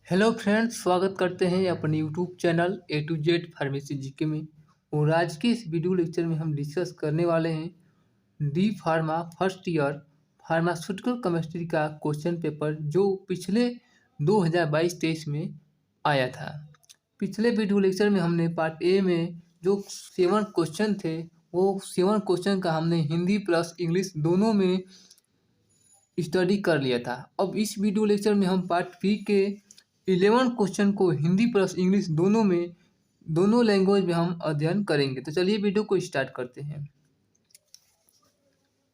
Hello friends, स्वागत करते हैं अपने YouTube channel A to Z pharmacy GK में। और आज के इस वीडियो लेक्चर में हम डिस्कस करने वाले हैं D pharma first year pharmaceutical chemistry का क्वेश्चन पेपर जो पिछले 2022-23 में आया था। पिछले वीडियो लेक्चर में हमने पार्ट ए में जो 7 क्वेश्चन थे वो 7 क्वेश्चन का हमने हिंदी प्लस इंग्लिश दोनों में स्टडी कर लिया था। अब इस वीडियो लेक्चर में हम पार्ट बी के 11 क्वेश्चन को हिंदी प्लस इंग्लिश दोनों लैंग्वेज में हम अध्ययन करेंगे। तो चलिए वीडियो को स्टार्ट करते हैं।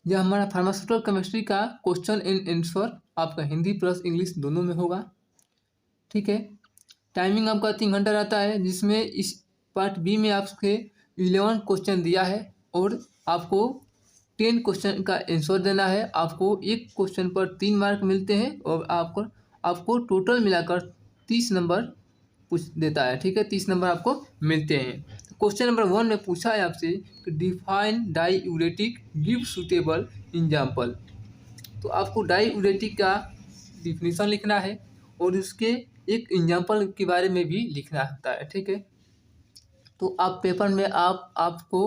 यह हमारा फार्मास्यूटिकल केमिस्ट्री का क्वेश्चन एंड आंसर आपका हिंदी प्लस इंग्लिश दोनों में होगा। ठीक है, टाइमिंग आपका 3 घंटा रहता है, जिसमें इस पार्ट बी में आपके 11 क्वेश्चन दिया है और आपको 10 क्वेश्चन का आंसर देना है। आपको एक क्वेश्चन पर 3 मार्क मिलते हैं और आपको टोटल मिलाकर 30 नंबर पूछ देता है। ठीक है, 30 नंबर आपको मिलते हैं। क्वेश्चन नंबर 1 में पूछा है आपसे कि define diuretic, give suitable example. तो आपको डाईयूरेटिक का डिफिनीशन लिखना है और उसके एक एग्जाम्पल के बारे में भी लिखना होता है। ठीक है, तो आप पेपर में आपको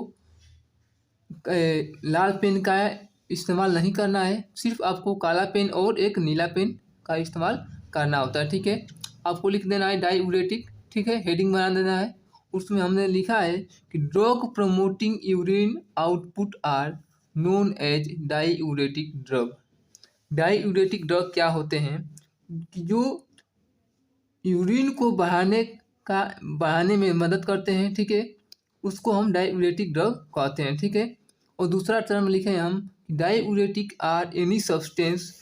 लाल पेन का इस्तेमाल नहीं करना है, सिर्फ आपको काला पेन और एक नीला पेन का इस्तेमाल करना होता है। ठीक है, आपको लिख देना है डाईयूरेटिक। ठीक है, हेडिंग बना देना है। उसमें हमने लिखा है कि drug promoting urine output are known as diuretic drug. Diuretic drug क्या होते हैं कि जो यूरिन को बढ़ाने में मदद करते हैं। ठीक है, उसको हम डाईयूरेटिक ड्रग कहते हैं। ठीक है, और दूसरा टर्म लिखे हैं हम डाईयूरेटिक आर एनी सब्सटेंस।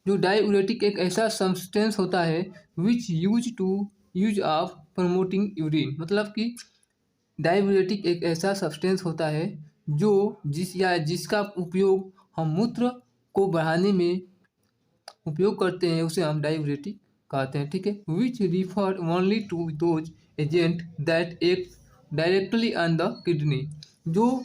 जो डाईयूरेटिक एक ऐसा सब्सटेंस होता है विच यूज ऑफ प्रमोटिंग यूरिन। मतलब कि डाईयूरेटिक एक ऐसा सब्सटेंस होता है जो जिसका उपयोग हम मूत्र को बढ़ाने में उपयोग करते हैं, उसे हम डाईयूरेटिक कहते हैं। ठीक है, which refer only to those agent that act directly on the kidney. जो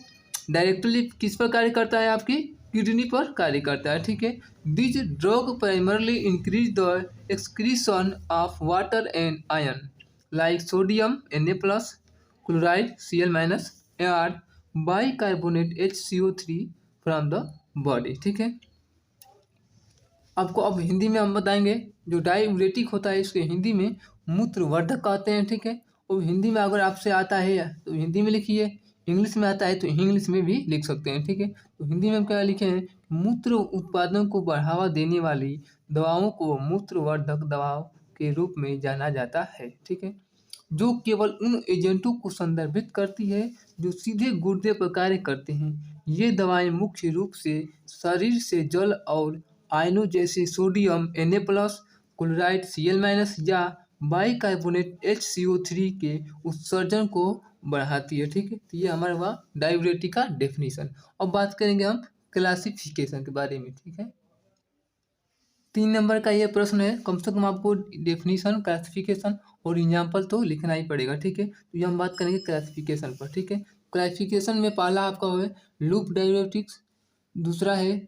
डायरेक्टली किस पर कार्य करता है, आपकी किडनी पर कार्य करता है। ठीक है, this drug primarily increase the excretion of water and ion like sodium Na+, chloride Cl- और bicarbonate HCO3 from the body. ठीक है, आपको अब हिंदी में हम बताएंगे जो डाईयूरेटिक होता है इसके हिंदी में मूत्रवर्धक कहते हैं। ठीक है, और हिंदी में अगर आपसे आता है तो हिंदी में लिखिए, इंग्लिश में आता है तो इंग्लिश में भी लिख सकते हैं। ठीक है, तो हिंदी में हम क्या लिखे हैं, मूत्र उत्पादन को बढ़ावा देने वाली दवाओं को मूत्रवर्धक दवाओं के रूप में जाना जाता है। ठीक है, जो केवल उन एजेंटों को संदर्भित करती है जो सीधे गुर्दे पर कार्य करते हैं। ये दवाएं मुख्य रूप से शरीर से जल और आयनों जैसे सोडियम Na+, क्लोराइड Cl- या बाइकार्बोनेट HCO3 के उत्सर्जन को बढ़ाती है। ठीक है, तो ये हमारा हुआ डाईयूरेटिक का डेफिनेशन। अब बात करेंगे हम क्लासिफिकेशन के बारे में। ठीक है, 3 नंबर का ये प्रश्न है, कम से कम आपको डेफिनेशन, क्लासिफिकेशन और एग्जाम्पल तो लिखना ही पड़ेगा। ठीक है, तो ये हम बात करेंगे क्लासिफिकेशन पर। ठीक है, क्लासिफिकेशन में पहला आपका है लूप डायूरेटिक्स, दूसरा है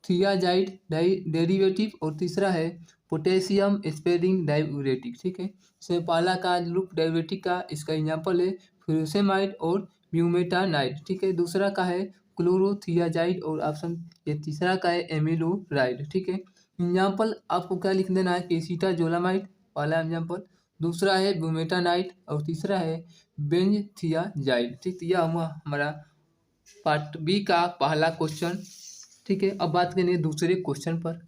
थियाजाइड डेरिवेटिव और तीसरा है पोटेशियम स्पेरिंग डायूरेटिक। ठीक है, इसमें पहला का लूप डायूरेटिक का इसका एग्जाम्पल है फ्यूरोसेमाइड और ब्यूमेटानाइड। ठीक है, दूसरा का है क्लोरोथियाजाइड और ऑप्शन ये तीसरा का है एमिलोराइड। ठीक है, एग्जाम्पल आपको क्या लिख देना है कि एसीटाजोलामाइड पहला एग्जाम्पल, दूसरा है ब्यूमेटानाइड और तीसरा है बेंजथियाजाइड। ठीक, तो यह हुआ हमारा पार्ट बी का पहला क्वेश्चन। ठीक है, अब बात करेंगे दूसरे क्वेश्चन पर।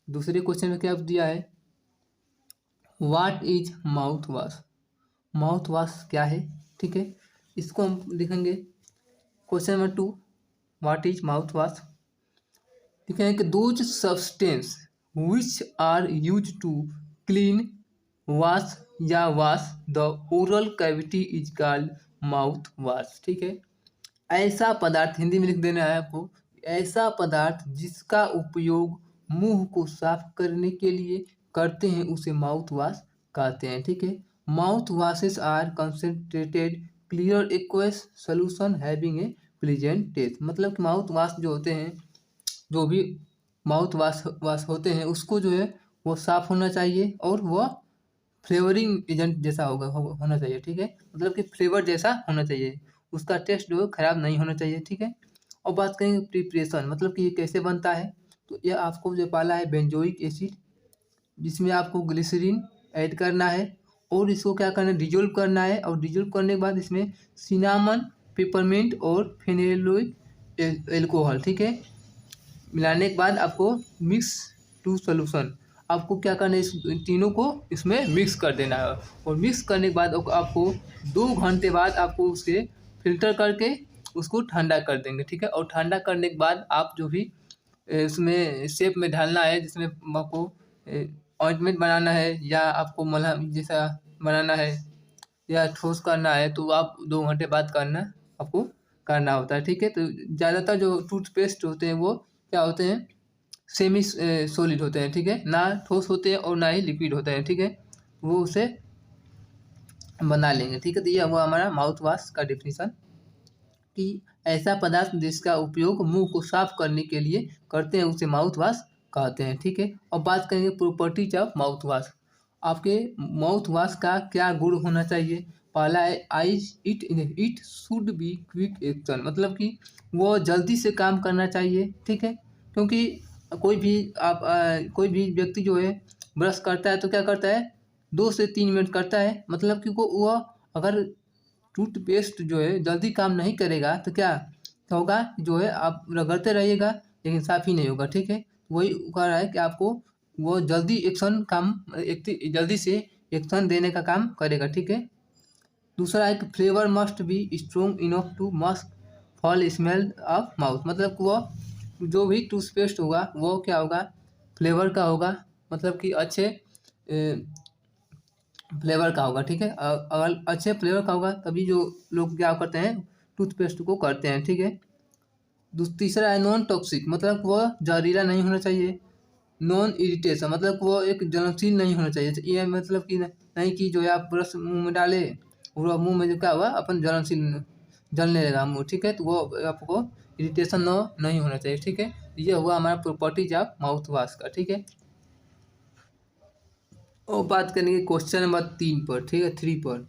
दूसरे क्वेश्चन में क्या दिया है, what is mouthwash. Mouthwash क्या है। ठीक है, इसको हम लिखेंगे question number 2, what is mouthwash. लिखेंगे कि those substance which are use to clean, wash या wash the oral cavity is called mouthwash. ठीक है, ऐसा पदार्थ, हिंदी में लिख देना है आपको, ऐसा पदार्थ जिसका उपयोग मुंह को साफ करने के लिए करते हैं उसे माउथ वॉश कहते हैं। ठीक है, mouth washes are concentrated clear aqueous solution having a pleasant taste. मतलब कि माउथ वॉश जो होते हैं, जो भी माउथ वॉश होते हैं उसको जो है वो साफ होना चाहिए और वह फ्लेवरिंग एजेंट जैसा होना चाहिए, ठीक है, मतलब कि फ्लेवर जैसा होना चाहिए, उसका टेस्ट जो है खराब नहीं होना चाहिए, ठीक है। और बात करेंगे प्रिपरेशन, मतलब कि ये कैसे बनता है, तो ये आपको जो पाला है बेंजोइक एसिड, जिसमें आपको ग्लिसरीन ऐड करना है और इसको क्या करना है, डिजोल्व करना है, और डिजोल्व करने के बाद इसमें सिनामन, पेपरमिंट और फेनोलिक एल्कोहल, ठीक है, मिलाने के बाद आपको मिक्स टू सोल्यूशन, आपको क्या करना है, इस तीनों को इसमें मिक्स कर देना है, और मिक्स करने के बाद आपको 2 घंटे बाद आपको उसे फिल्टर करके उसको ठंडा कर देंगे, ठीक है। और ठंडा करने के बाद आप जो भी इसमें शेप में ढालना है, जिसमें आपको ऑइंटमेंट बनाना है या आपको मलहम जैसा बनाना है या ठोस करना है, तो आप 2 घंटे बाद करना आपको करना होता है, ठीक है। तो ज़्यादातर जो टूथपेस्ट होते हैं वो क्या होते हैं, सेमी सॉलिड होते हैं, ठीक है, ना ठोस होते हैं और ना ही लिक्विड होते हैं, ठीक है, वो उसे बना लेंगे, ठीक है। तो ये हुआ हमारा माउथ वॉश का डिफिनीशन, कि ऐसा पदार्थ जिसका उपयोग मुंह को साफ करने के लिए करते हैं उसे माउथ वॉश कहते हैं, ठीक है। और बात करेंगे प्रॉपर्टीज ऑफ माउथ वॉश, आपके माउथ वॉश का क्या गुण होना चाहिए। पहला है it should be quick action, मतलब कि वो जल्दी से काम करना चाहिए, ठीक है, क्योंकि कोई भी व्यक्ति जो है ब्रश करता है तो क्या करता है, 2 से 3 मिनट करता है, मतलब कि वह अगर टूथपेस्ट जो है जल्दी काम नहीं करेगा तो क्या होगा, जो है आप रगड़ते रहिएगा लेकिन साफ ही नहीं होगा, ठीक है। वही कह रहा है कि आपको वो जल्दी से एक्शन देने का काम करेगा, ठीक है। दूसरा है कि flavour must be strong enough to must foul smell of mouth, मतलब कि वो जो भी टूथपेस्ट होगा वो क्या होगा, फ्लेवर का होगा, मतलब कि अच्छे फ्लेवर का होगा, ठीक है। अगर अच्छे फ्लेवर का होगा तभी जो लोग क्या करते हैं, टूथपेस्ट को करते हैं, ठीक है। तीसरा है नॉन टॉक्सिक, मतलब वह जहरीला नहीं होना चाहिए। नॉन इरिटेशन, मतलब वो एक जलनशील नहीं होना चाहिए, तो ये मतलब कि नहीं कि जो है आप ब्रश मुंह में डाले और मुंह में जो क्या हुआ अपन जलनशील जलने लगा मुंह, ठीक है, तो वो आपको इरिटेशन नहीं होना चाहिए, ठीक है। ये हुआ हमारा प्रॉपर्टीज ऑफ माउथ वॉश का, ठीक है। और बात करेंगे क्वेश्चन नंबर 3 पर, ठीक है, 3 पर,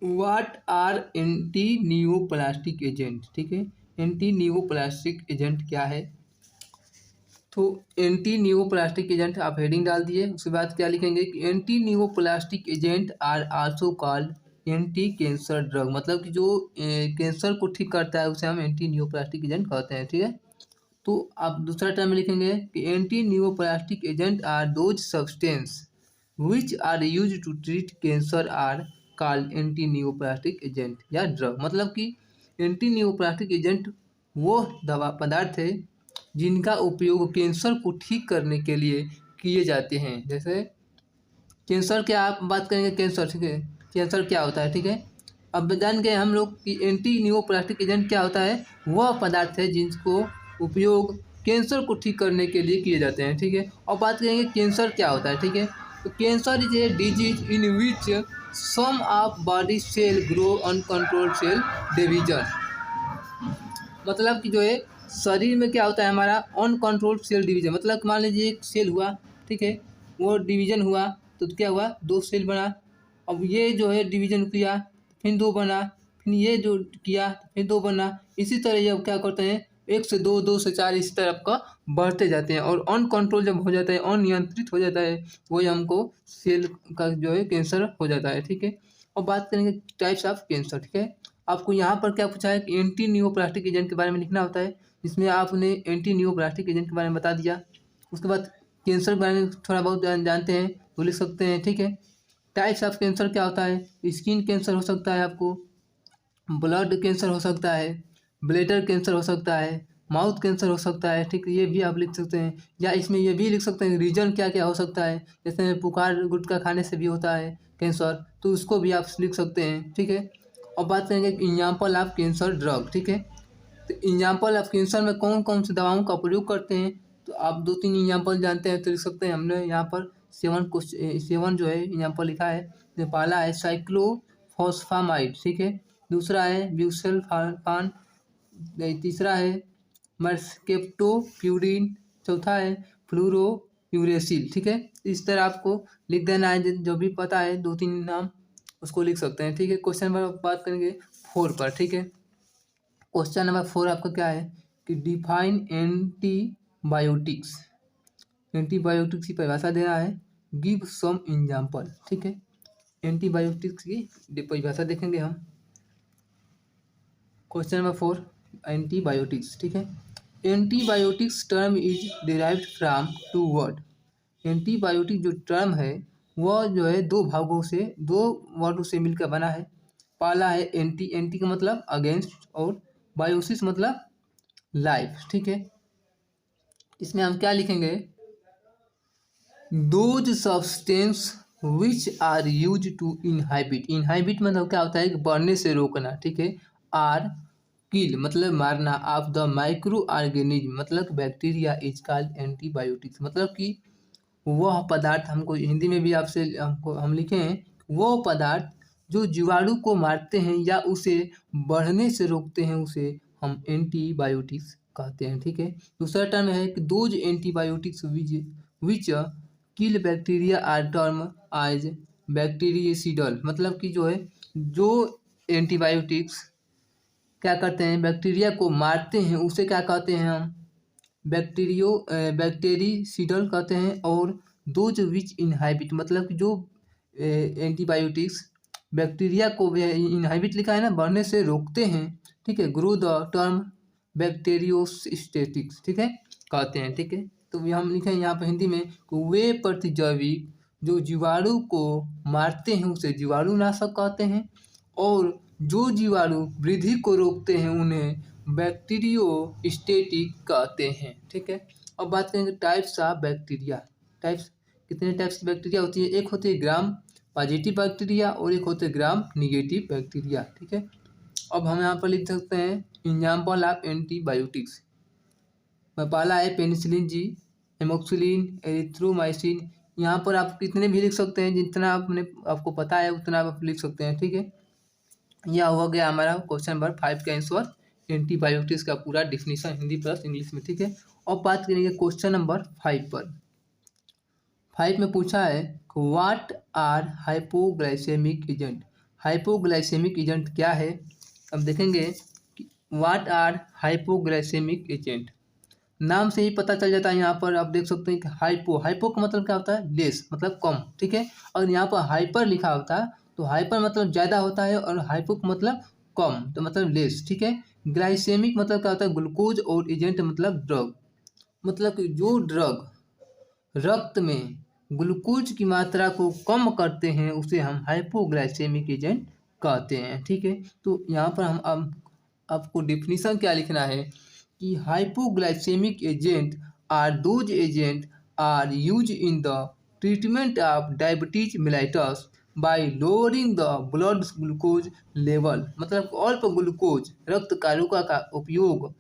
what are anti neoplastic agent, ठीक है। एंटी नियोप्लास्टिक एजेंट क्या है, तो एंटी नियोप्लास्टिक एजेंट आप हेडिंग डाल दिए, उसके बाद क्या लिखेंगे कि anti neoplastic agent are also called anti cancer drug, मतलब कि जो कैंसर को ठीक करता है उसे हम एंटी नियोप्लास्टिक एजेंट कहते हैं, ठीक है। तो आप दूसरा टर्म लिखेंगे कि anti neoplastic agent are those substance which are use to treat cancer are called anti neoplastic agent या ड्रग, मतलब कि एंटी नियोप्लास्टिक एजेंट वो दवा पदार्थ है जिनका उपयोग कैंसर को ठीक करने के लिए किए जाते हैं। जैसे कैंसर क्या, आप बात करेंगे कैंसर, ठीक है, कैंसर क्या होता है, ठीक है। अब जान गए हम लोग कि एंटी नियोप्लास्टिक एजेंट क्या होता है, वह पदार्थ है जिसको उपयोग कैंसर को ठीक करने के लिए किए जाते हैं, ठीक है। और बात करेंगे कैंसर क्या होता है, ठीक है, तो cancer is a disease in which some of body cell grow uncontrolled cell division, मतलब कि जो है शरीर में क्या होता है हमारा अनकंट्रोल्ड सेल डिवीजन, मतलब मान लीजिए एक सेल हुआ, ठीक है, वो डिवीजन हुआ तो क्या हुआ, 2 सेल बना, अब ये जो है डिवीजन किया फिर 2 बना, फिर ये जो किया फिर 2 बना, इसी तरह ये क्या करते हैं 1 से 2, 2 से 4 इस तरफ का बढ़ते जाते हैं, और अनकंट्रोल जब हो जाता है, अनियंत्रित हो जाता है, वही हमको सेल का जो है कैंसर हो जाता है, ठीक है। और बात करेंगे टाइप्स ऑफ कैंसर, ठीक है। आपको यहाँ पर क्या पूछा है कि एंटी नियोप्लास्टिक एजेंट के बारे में लिखना होता है, जिसमें आपने एंटी नियोप्लास्टिक एजेंट के बारे में बता दिया, उसके बाद कैंसर के बारे में थोड़ा बहुत जानते हैं तो लिख सकते हैं, ठीक है। टाइप्स ऑफ कैंसर क्या होता है, स्किन कैंसर हो सकता है, आपको ब्लड कैंसर हो सकता है, ब्लैडर कैंसर हो सकता है, माउथ कैंसर हो सकता है, ठीक है, ये भी आप लिख सकते हैं। या इसमें ये भी लिख सकते हैं रीजन क्या क्या हो सकता है, जैसे पुकार गुटखा खाने से भी होता है कैंसर, तो उसको भी आप लिख सकते हैं, ठीक है। और बात करेंगे एग्जाम्पल ऑफ कैंसर ड्रग, ठीक है, तो एग्जाम्पल ऑफ कैंसर में कौन कौन सी दवाओं का प्रयोग करते हैं, तो आप 2-3 एग्जाम्पल जानते हैं तो लिख सकते हैं। हमने यहाँ पर 7 जो है एग्जाम्पल लिखा है, जो पहला है साइक्लोफॉस्फामाइड, ठीक है, दूसरा है ब्यूसल्फान, तीसरा है मर्सकेप्टोप्यूरिन, चौथा है फ्लूरो यूरेसिल, ठीक है। इस तरह आपको लिख देना है, जो भी पता है 2-3 नाम उसको लिख सकते हैं, ठीक है। क्वेश्चन नंबर बात करेंगे 4 पर, ठीक है। क्वेश्चन नंबर 4 आपका क्या है कि डिफाइन एंटीबायोटिक्स। एंटीबायोटिक्स की परिभाषा दे रहा है, गिव सम एग्जाम्पल, ठीक है। एंटीबायोटिक्स की परिभाषा देखेंगे हम। क्वेश्चन नंबर 4 एंटीबायोटिक्स, ठीक है। Antibiotics term is derived from two word. Antibiotic जो टर्म है वह जो है दो वर्डों से मिलकर बना है। पहला है एंटी, एंटी का मतलब अगेंस्ट, और बायोसिस मतलब लाइफ, ठीक है। इसमें हम क्या लिखेंगे, those substance which are use to inhibit. Inhibit मतलब क्या होता है कि बढ़ने से रोकना, ठीक है। आर किल मतलब मारना, ऑफ द माइक्रो ऑर्गेनिज्म मतलब बैक्टीरिया इज कॉल्ड एंटीबायोटिक्स। मतलब कि वह पदार्थ, हमको हिंदी में भी आपसे हम लिखे हैं, वो पदार्थ जो जीवाणु को मारते हैं या उसे बढ़ने से रोकते हैं, उसे हम एंटीबायोटिक्स कहते हैं, ठीक है। दूसरा टर्म है कि those antibiotics which kill bacteria are term as bactericidal. मतलब कि जो है जो एंटीबायोटिक्स क्या करते हैं, बैक्टीरिया को मारते हैं, उसे क्या कहते हैं हम बैक्टीरिसीडल कहते हैं। और दोज विच इनहाइबिट मतलब कि जो एंटीबायोटिक्स बैक्टीरिया को इनहाइबिट लिखा है ना, बढ़ने से रोकते हैं, ठीक है, ग्रो द टर्म बैक्टीरियोस्टेटिक्स, ठीक है, कहते हैं, ठीक है। तो हम लिखे हैं यहाँ पर हिंदी में वे प्रतिजैविक जो जीवाणु को मारते हैं उसे जीवाणुनाशक कहते हैं, और जो जीवाणु वृद्धि को रोकते हैं उन्हें बैक्टीरियोस्टेटिक कहते हैं, ठीक है। अब बात करेंगे टाइप्स ऑफ बैक्टीरिया। टाइप्स, कितने टाइप्स की बैक्टीरिया होती है, एक होती है ग्राम पॉजिटिव बैक्टीरिया और एक होते हैं ग्राम निगेटिव बैक्टीरिया, ठीक है। अब हम यहाँ पर लिख सकते हैं एग्जाम्पल ऑफ एंटीबायोटिक्स। पहला है पेनिसिलिन जी, एमोक्सिलिन, एरिथ्रोमाइसिन। यहाँ पर आप कितने भी लिख सकते हैं, जितना आपको पता है उतना आप लिख सकते हैं, ठीक है। यह हो गया हमारा क्वेश्चन नंबर 5 का आंसर, एंटीबायोटिक्स का पूरा डिफिनीशन हिंदी प्लस इंग्लिश में, ठीक है। अब बात करेंगे क्वेश्चन नंबर 5 पर। 5 में पूछा है what are hypoglycemic agent. Hypoglycemic agent क्या है, अब देखेंगे व्हाट आर हाइपोग्लाइसेमिक एजेंट। नाम से ही पता चल जाता है, यहाँ पर आप देख सकते हैं कि हाइपो का मतलब क्या होता है, लेस मतलब कम, ठीक है। और यहाँ पर हाइपर लिखा होता है तो हाइपर मतलब ज़्यादा होता है और हाइपो का मतलब कम, तो मतलब लेस, ठीक है। ग्लाइसेमिक मतलब क्या होता है, ग्लूकोज, और एजेंट मतलब ड्रग। मतलब कि जो ड्रग रक्त में ग्लूकोज की मात्रा को कम करते हैं उसे हम हाइपोग्लाइसेमिक एजेंट कहते हैं, ठीक है। तो यहाँ पर हम अब आपको डिफिनीशन क्या लिखना है कि hypoglycemic agent are those agent are use in the treatment of diabetes mellitus by lowering the blood glucose level. मतलब अल्प ग्लूकोज रक्त कारुका का उपयोग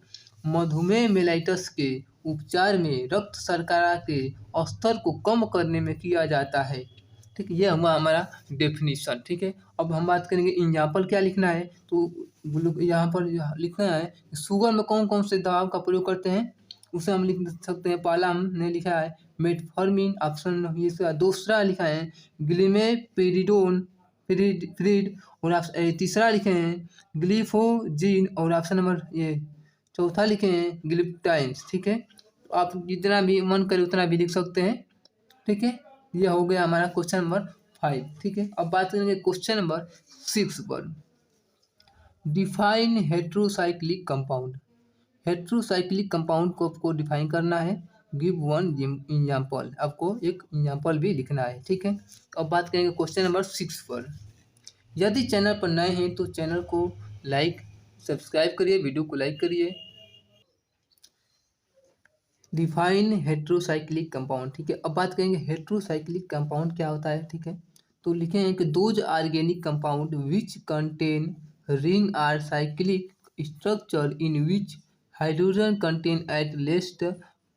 मधुमेह मेलाइटस के उपचार में रक्त शर्करा के स्तर को कम करने में किया जाता है, ठीक है। यह हुआ हमारा डेफिनीशन, ठीक है। अब हम बात करेंगे एग्जाम्पल क्या लिखना है, तो यहाँ पर लिखना है शुगर में कौन कौन से दवाओं का प्रयोग करते हैं, उसे हम लिख सकते हैं। पहला हमने लिखा है मेटफॉर्मिन, ऑप्शन ये दूसरा लिखा है ग्लिमेपिरिडोन फ्रीड, और तीसरा लिखे हैं ग्लिफोजिन, और ऑप्शन नंबर ये चौथा लिखे हैं ग्लिप्टाइंस, ठीक है। तो आप जितना भी मन करे उतना भी लिख सकते हैं, ठीक है। यह हो गया हमारा क्वेश्चन नंबर 5, ठीक है। अब बात करेंगे क्वेश्चन नंबर 6 पर। Define heterocyclic compound. Heterocyclic compound को आपको डिफाइन करना है, गिव वन एग्जाम्पल, आपको एक एग्जाम्पल भी लिखना है, ठीक है। अब बात करेंगे क्वेश्चन नंबर 6 पर। यदि चैनल पर नए हैं तो चैनल को लाइक सब्सक्राइब करिए, वीडियो को लाइक करिए। डिफाइन हेट्रोसाइक्लिक कंपाउंड, ठीक है। अब बात करेंगे हेट्रोसाइक्लिक कंपाउंड क्या होता है, ठीक है। तो लिखे हैं कि those organic compound which contain ring are cyclic structure in which hydrogen contain at least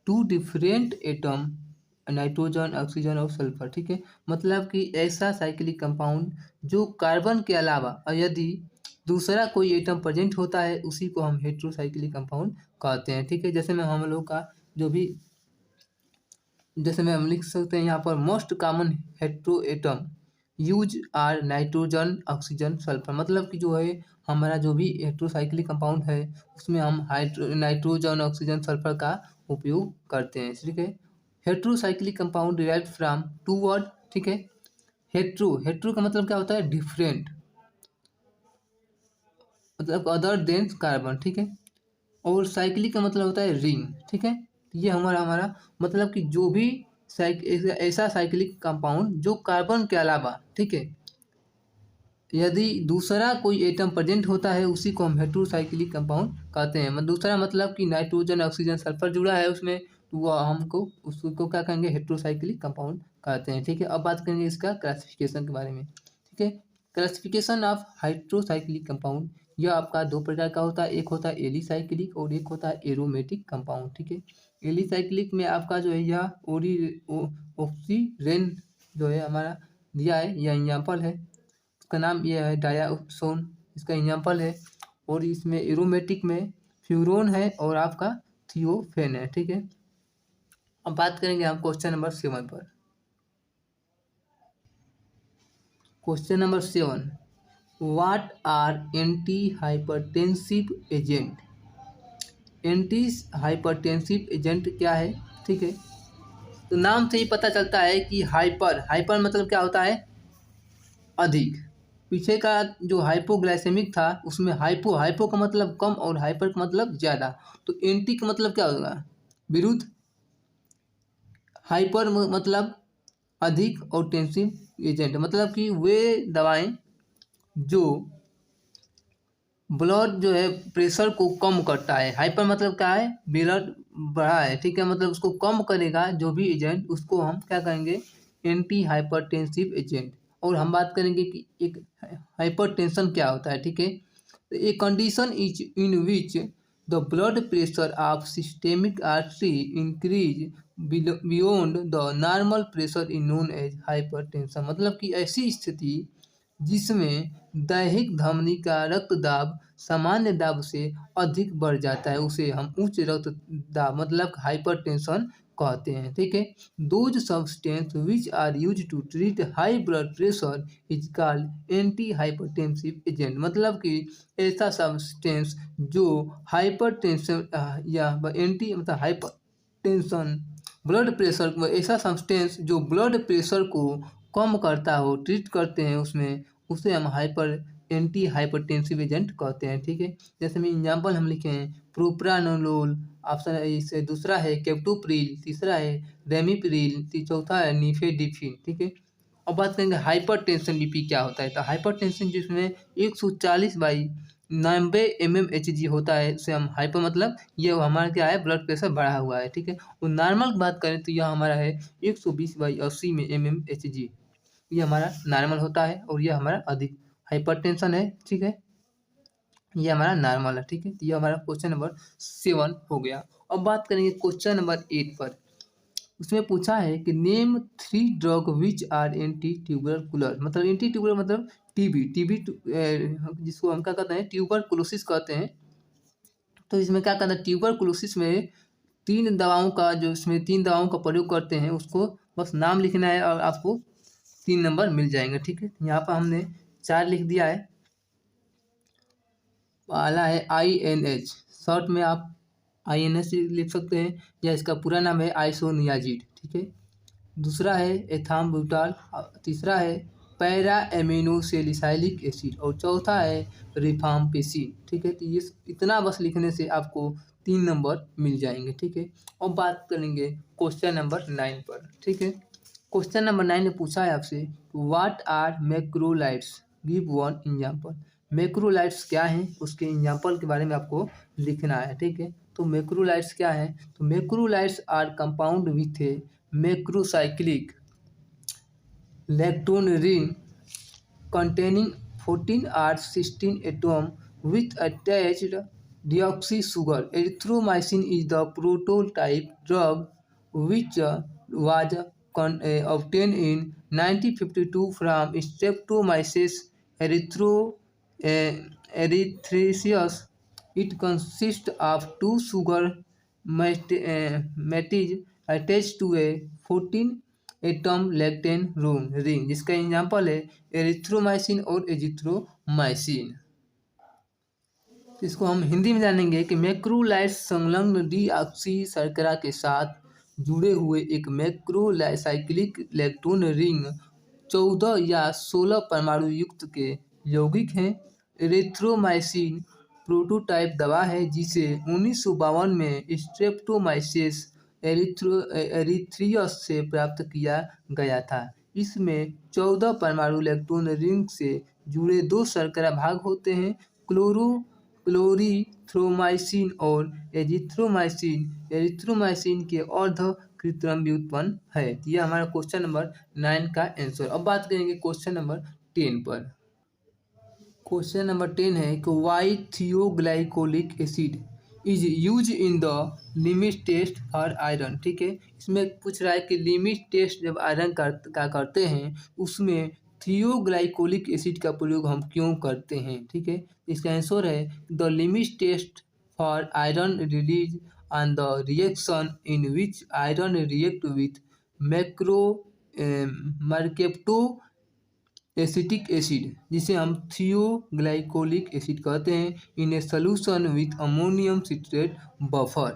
2 different atom, nitrogen, oxygen और सल्फर, ठीक है। मतलब कि ऐसा साइक्लिक कंपाउंड जो कार्बन के अलावा यदि दूसरा कोई एटम प्रेजेंट होता है उसी को हम हेट्रोसाइक्लिक कंपाउंड कहते हैं, ठीक है। जैसे में हम लोग का जो भी जैसे में हम लिख सकते हैं यहाँ पर most common heteroatom use are nitrogen oxygen sulphur, मतलब कि जो है हमारा जो भी हेट्रोसाइक्लिक कंपाउंड है उसमें हम नाइट्रोजन ऑक्सीजन सल्फर का उपयोग करते हैं, ठीक है। Heterocyclic compound derived from two word, ठीक है। हेट्रो, हेट्रो का मतलब क्या होता है? डिफरेंट, मतलब अदर देन कार्बन, ठीक है। और साइक्लिक का मतलब होता है रिंग, ठीक है। ये हमारा हमारा मतलब कि जो भी ऐसा साइक्लिक कंपाउंड जो कार्बन के अलावा, ठीक है, यदि दूसरा कोई एटम प्रेजेंट होता है उसी को हम हेट्रोसाइक्लिक कंपाउंड कहते हैं। दूसरा मतलब कि नाइट्रोजन ऑक्सीजन सल्फर जुड़ा है उसमें, तो वह हमको उसको क्या कहेंगे? हेट्रोसाइक्लिक कंपाउंड कहते हैं, ठीक है। अब बात करेंगे इसका क्लासिफिकेशन के बारे में, ठीक है। क्लासिफिकेशन ऑफ हाइड्रोसाइक्लिक कंपाउंड, यह आपका दो प्रकार का होता है, एक होता है एलिसाइक्लिक और एक होता है एरोमेटिक कंपाउंड, ठीक है। एलिसाइक्लिक में आपका जो है यह ऑक्सीरेन जो है हमारा दिया है, यह एग्जाम्पल है, इसका नाम यह है डायासोन, इसका एग्जाम्पल है। और इसमें एरोमेटिक में फ्यूरोन है और आपका थियोफेन है, ठीक है। अब बात करेंगे हम क्वेश्चन नंबर 7 पर। Question number 7, what are anti hypertensive agent? Anti hypertensive agent क्या है, ठीक है। तो नाम से ही पता चलता है कि हाइपर, हाइपर मतलब क्या होता है? अधिक। पीछे का जो हाइपोग्लाइसेमिक था उसमें हाइपो, हाइपो का मतलब कम और हाइपर का मतलब ज़्यादा, तो एंटी का मतलब क्या होगा? विरुद्ध। हाइपर मतलब अधिक और टेंसिव एजेंट मतलब कि वे दवाएं जो ब्लड जो है प्रेशर को कम करता है। हाइपर मतलब क्या है? ब्लड बढ़ा है, ठीक है, मतलब उसको कम करेगा जो भी एजेंट, उसको हम क्या कहेंगे? Anti hypertensive agent. और हम बात करेंगे कि एक हाइपरटेंशन क्या होता है, ठीक है। A condition is in which the blood pressure of systemic artery increase beyond the normal pressure in known as hypertension, मतलब कि ऐसी स्थिति जिसमें दैहिक धमनी का रक्तदाब सामान्य दाब से अधिक बढ़ जाता है उसे हम उच्च रक्तदाब मतलब हाइपरटेंशन कहते हैं, ठीक है। Those substance which are use to treat high blood pressure is called anti hypertensive agent, मतलब कि ऐसा सब्सटेंस जो हाइपरटेंशन या एंटी मतलब हाइपरटेंशन ब्लड प्रेशर, ऐसा सब्सटेंस जो ब्लड प्रेशर को कम करता हो, ट्रीट करते हैं उसमें, उसे हम एंटी हाइपरटेंसिव एजेंट कहते हैं, ठीक है। जैसे में एग्जाम्पल हम लिखे हैं प्रोप्रानोलोल, ऑप्शन इससे दूसरा है कैप्टोप्रिल, तीसरा है रेमिप्रिल, चौथा है निफेडिफिन, ठीक है। अब बात करेंगे हाइपरटेंशन बीपी क्या होता है। तो हाइपरटेंशन जिसमें 140/90 mmHg होता है उसे हम हाइपर मतलब ये हमारा क्या है? ब्लड प्रेशर बढ़ा हुआ है, ठीक है। और नॉर्मल बात करें तो यह हमारा है 120/80 में mmHg, ये हमारा नॉर्मल होता है और ये हमारा अधिक हाइपरटेंशन है, ठीक है। ये हमारा नॉर्मल है, ठीक है। तो ये हमारा क्वेश्चन नंबर 7 हो गया। अब बात करेंगे क्वेश्चन नंबर 8 पर। उसमें पूछा है कि name 3 drug which are anti tubercular, मतलब एंटी ट्यूबरकुलर मतलब टीबी, टीबी जिसको हम क्या कहते हैं? ट्यूबरकुलोसिस कहते हैं। तो इसमें क्या कहते हैं? ट्यूबरकुलोसिस में 3 दवाओं का जो इसमें 3 दवाओं का प्रयोग करते हैं उसको बस नाम लिखना है और आपको 3 नंबर मिल जाएंगे, ठीक है। यहाँ पर हमने 4 लिख दिया है। पहला है INH, शॉर्ट में आप INH लिख सकते हैं या इसका पूरा नाम है आइसोनियाजिड, ठीक है। दूसरा है एथाम्ब्यूटाल, तीसरा है पैरा एमिनोसेलिसाइलिक एसिड और चौथा है रिफाम्पिसिन, ठीक है। तो ये इतना बस लिखने से आपको 3 नंबर मिल जाएंगे, ठीक है। अब बात करेंगे क्वेश्चन नंबर 9 पर, ठीक है। क्वेश्चन नंबर 9 ने पूछा है आपसे what are macrolides, give one example. Macrolides क्या हैं उसके एग्जाम्पल के बारे में आपको लिखना है, ठीक है। तो मैक्रोलाइट्स क्या है? तो macrolides are compound with a macrocyclic lactone ring containing 14 or 16 atom with attached deoxy sugar. Erythromycin is the prototype drug which was obtained in 1952 from Streptomyces erythraceus. It consists of 2 sugar matches attach to a 14 atom lactone ring, जिसका example है erythromycin और azithromycin. इसको हम हिंदी में जानेंगे कि macrolides संलग्न deoxy शर्करा के साथ जुड़े हुए एक मैक्रोसाइक्लिक लैक्टोन रिंग 14 या 16 परमाणु युक्त के यौगिक हैं। एरिथ्रोमाइसिन प्रोटोटाइप दवा है जिसे 1952 में स्ट्रेप्टोमाइसिस एरिथ्रियस से प्राप्त किया गया था। इसमें 14 परमाणु लैक्टोन रिंग से जुड़े 2 शर्करा भाग होते हैं, क्लोरीथ्रोमाइसिन और एजिथ्रोमाइसिन। एरिथ्रोमाइसिन के अर्ध कृत्रिम व्युत्पन्न है। यह हमारा क्वेश्चन नंबर 9 का आंसर। अब बात करेंगे क्वेश्चन नंबर 10 पर। क्वेश्चन नंबर 10 है कि why thioglycolic acid is use in the limit test for iron. ठीक है, इसमें पूछ रहा है कि लिमिट टेस्ट जब आयरन का करते हैं उसमें थियोग्लाइकोलिक एसिड का प्रयोग हम क्यों करते हैं। ठीक है, इसका आंसर है the limit test for iron relies on the reaction in which iron react with mercapto acetic acid, जिसे हम थियोग्लाइकोलिक एसिड कहते हैं, in a solution with ammonium citrate buffer.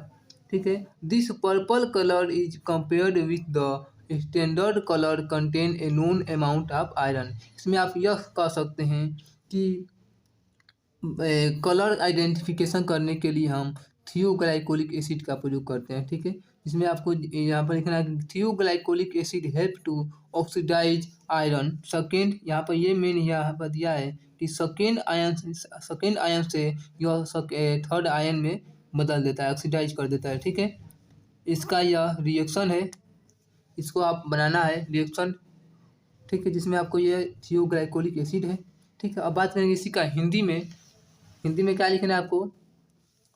ठीक है, this purple colour is compared with the standard colour contain a known amount of iron. इसमें आप यह कह सकते हैं कि कलर आइडेंटिफिकेशन करने के लिए हम थियोग्लाइकोलिक एसिड का प्रयोग करते हैं। ठीक है, इसमें आपको यहाँ पर लिखना है thioglycolic acid help to oxidise iron. Second, यहाँ पर ये मेन यहाँ पर दिया है कि सेकेंड आयन से यह थर्ड आयन में बदल देता है, ऑक्सीडाइज कर देता है। ठीक है, इसका यह रिएक्शन है, इसको आप बनाना है रिएक्शन। ठीक है, जिसमें आपको ये थियोग्लाइकोलिक एसिड है। ठीक है, अब बात करेंगे इसी का हिंदी में क्या लिखना है आपको।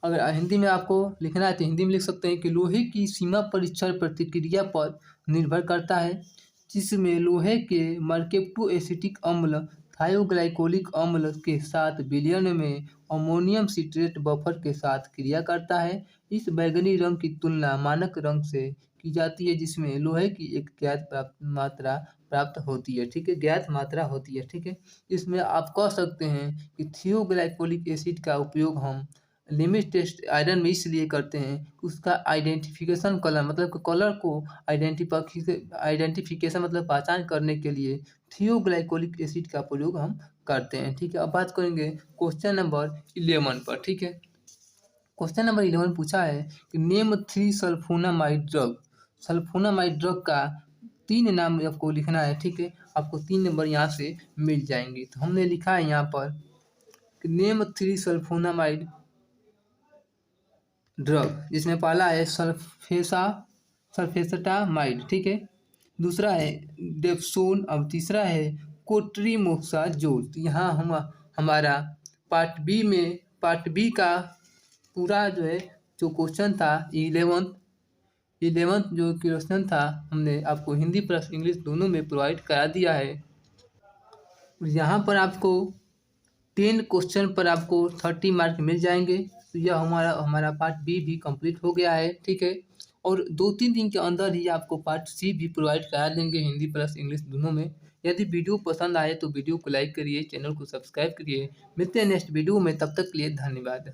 अगर हिंदी में आपको लिखना है तो हिंदी में लिख सकते हैं कि लोहे की सीमा परीक्षण प्रतिक्रिया पर निर्भर करता है, जिसमें लोहे के मर्केप्टो एसिटिक अम्ल थायोग्लाइकोलिक अम्ल के साथ विलयन में अमोनियम सिट्रेट बफर के साथ क्रिया करता है। इस बैंगनी रंग की तुलना मानक रंग से की जाती है, जिसमें लोहे की एक ज्ञात मात्रा प्राप्त होती है। ठीक है, ज्ञात मात्रा होती है। ठीक है, इसमें आप कह सकते हैं कि थियोग्लाइकोलिक एसिड का उपयोग हम लिमिट टेस्ट आयरन में इसलिए करते हैं कि उसका आइडेंटिफिकेशन कलर मतलब कलर को आइडेंटिफिकेशन मतलब पहचान करने के लिए थियोग्लाइकोलिक एसिड का प्रयोग हम करते हैं। ठीक है, अब बात करेंगे क्वेश्चन नंबर 11 पर। ठीक है, क्वेश्चन नंबर 11 पूछा है कि name 3 sulphonamide drug. Sulphonamide drug का 3 नाम आपको लिखना है। ठीक है, आपको 3 नंबर यहाँ से मिल जाएंगे। तो हमने लिखा है यहाँ पर कि नेम 3 सल्फोनामाइड ड्रग, जिसमें पहला है सल्फेटामाइड। ठीक है, दूसरा है डेप्सोन, अब तीसरा है कोट्रीमोक्साजोल। तो यहाँ हमारा पार्ट बी का पूरा जो क्वेश्चन था 11th जो क्वेश्चन था हमने आपको हिंदी प्लस इंग्लिश दोनों में प्रोवाइड करा दिया है। यहाँ पर आपको 10 क्वेश्चन पर आपको 30 मार्क मिल जाएंगे। तो यह हमारा पार्ट बी भी कंप्लीट हो गया है। ठीक है, और 2-3 दिन के अंदर ही आपको पार्ट सी भी प्रोवाइड करा देंगे हिंदी प्लस इंग्लिश दोनों में। यदि वीडियो पसंद आए तो वीडियो को लाइक करिए, चैनल को सब्सक्राइब करिए। मिलते हैं नेक्स्ट वीडियो में, तब तक के लिए धन्यवाद।